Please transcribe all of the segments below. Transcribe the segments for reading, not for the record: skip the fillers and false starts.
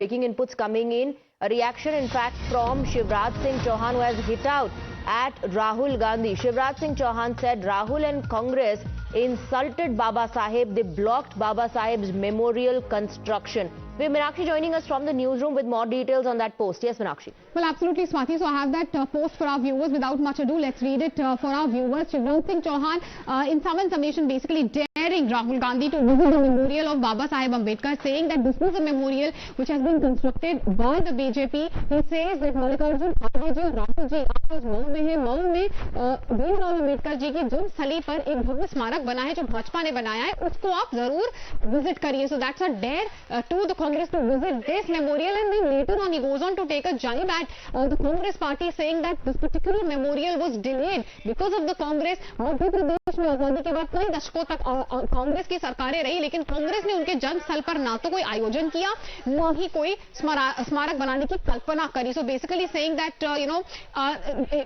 Breaking inputs coming in. A reaction, in fact, from Shivraj Singh Chauhan, who has hit out at Rahul Gandhi. Shivraj Singh Chauhan said Rahul and Congress insulted Baba Saheb. They blocked Baba Saheb's memorial construction. We have Meenakshi joining us from the newsroom with more details on that post. Yes, Meenakshi. Well, absolutely, Swati. So I have that post for our viewers. Without much ado, let's read it for our viewers. Shivraj Singh Chauhan, in some summation, basically daring Rahul Gandhi to visit the memorial of Baba Saheb Ambedkar, saying that this is a memorial which has been constructed by the BJP. He says that Mallikarjun Kharge ji और राहुल जी आप उस मऊ में हैं, मऊ में भीमराव अम्बेडकर जी की जन्म स्थली पर एक भव्य स्मारक बना है जो भाजपा ने बनाया है, उसको आप जरूर विजिट करिए. So that's a dare to the Congress to visit this memorial, and then later on he goes on to take a jibe at the Congress party, saying that this particular memorial was delayed because of the Congress. Madhya Pradesh में आजादी के बाद कई दशकों तक कांग्रेस की सरकारें रही, लेकिन कांग्रेस ने उनके जन्म स्थल पर ना तो कोई आयोजन किया, न ही कोई स्मारक बनाने की कल्पना करी. So basically saying that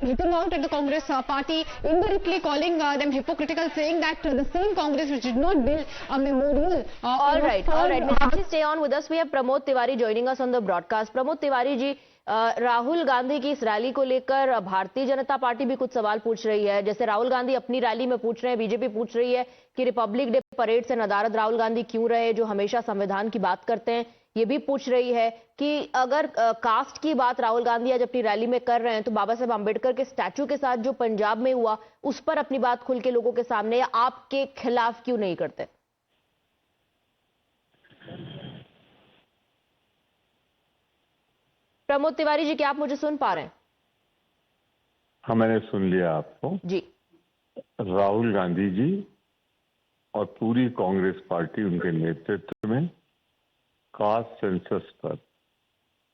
hitting out at the Congress party, indirectly calling them hypocritical, saying that the same Congress which did not build a memorial. All right. Meenakshi, stay on with us. We have Pramod Tiwari joining us on the broadcast. Pramod Tiwari जी, राहुल गांधी की इस rally को लेकर Bharatiya Janata party भी कुछ सवाल पूछ रही है. जैसे राहुल गांधी अपनी रैली में पूछ रहे हैं, बीजेपी पूछ रही है कि रिपब्लिक डे परेड से नदारद राहुल गांधी क्यों रहे, जो हमेशा संविधान की बात करते हैं. ये भी पूछ रही है कि अगर कास्ट की बात राहुल गांधी आज अपनी रैली में कर रहे हैं तो बाबा साहब अंबेडकर के स्टैचू के साथ जो पंजाब में हुआ उस पर अपनी बात खुल के लोगों के सामने या आपके खिलाफ क्यों नहीं करते. प्रमोद तिवारी जी, क्या आप मुझे सुन पा रहे हैं? हाँ, मैंने सुन लिया आपको जी. राहुल गांधी जी और पूरी कांग्रेस पार्टी उनके नेतृत्व में कास्ट सेंसस पर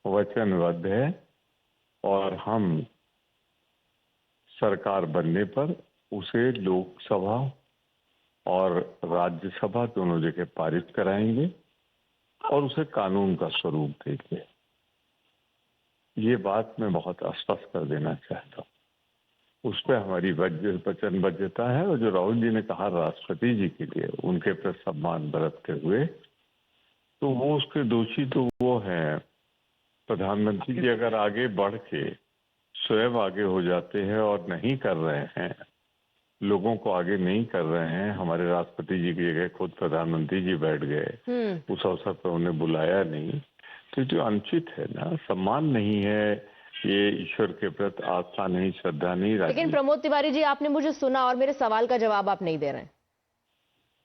वचनबद्ध है और हम सरकार बनने पर उसे लोकसभा और राज्यसभा दोनों जगह पारित कराएंगे और उसे कानून का स्वरूप देंगे. ये बात मैं बहुत स्पष्ट कर देना चाहता हूँ. उस पर हमारी वचनबद्धता है. और जो राहुल जी ने कहा राष्ट्रपति जी के लिए उनके प्रति सम्मान बरतते हुए, तो वो उसके दोषी तो वो हैं. प्रधानमंत्री जी अगर आगे बढ़ के स्वयं आगे हो जाते हैं और नहीं कर रहे हैं, लोगों को आगे नहीं कर रहे हैं, हमारे राष्ट्रपति जी की जगह खुद प्रधानमंत्री जी बैठ गए, उस अवसर पर उन्हें बुलाया नहीं, तो जो अनुचित है ना, सम्मान नहीं है, ये ईश्वर के प्रति आस्था नहीं, श्रद्धा नहीं. लेकिन प्रमोद तिवारी जी, आपने मुझे सुना और मेरे सवाल का जवाब आप नहीं दे रहे हैं.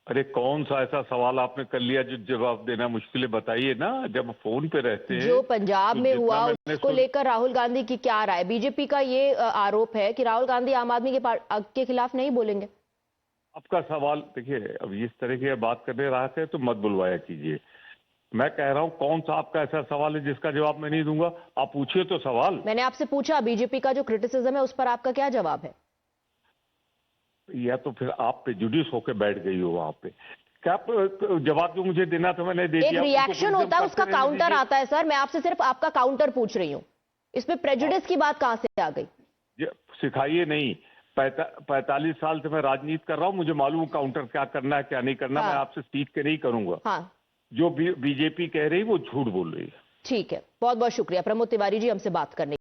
अरे कौन सा ऐसा सवाल आपने कर लिया जो जवाब देना मुश्किल है, बताइए ना. जब फोन पे रहते हैं, जो पंजाब में हुआ उसको लेकर राहुल गांधी की क्या राय? बीजेपी का ये आरोप है कि राहुल गांधी आम आदमी के खिलाफ नहीं बोलेंगे. आपका सवाल देखिए, अब इस तरह की बात करने रहे थे तो मत बुलवाया कीजिए. मैं कह रहा हूं कौन सा आपका ऐसा सवाल है जिसका जवाब मैं नहीं दूंगा? आप पूछिए तो सवाल. मैंने आपसे पूछा बीजेपी का जो क्रिटिसिज्म है उस पर आपका क्या जवाब है? या तो फिर आप प्रेजुडिस होकर बैठ गई हो वहां पे. क्या जवाब जो मुझे देना था मैंने दे दिया. एक रिएक्शन होता है, उसका काउंटर आता है. सर, मैं आपसे सिर्फ आपका काउंटर पूछ रही हूँ. इसमें प्रेजुडिस की बात कहां से आ गई? सिखाइए नहीं. 45 साल से मैं राजनीति कर रहा हूँ, मुझे मालूम काउंटर क्या करना है क्या नहीं करना. मैं आपसे सीख के नहीं करूंगा. हाँ. जो बीजेपी कह रही वो झूठ बोल रही है. ठीक है, बहुत बहुत शुक्रिया प्रमोद तिवारी जी हमसे बात करने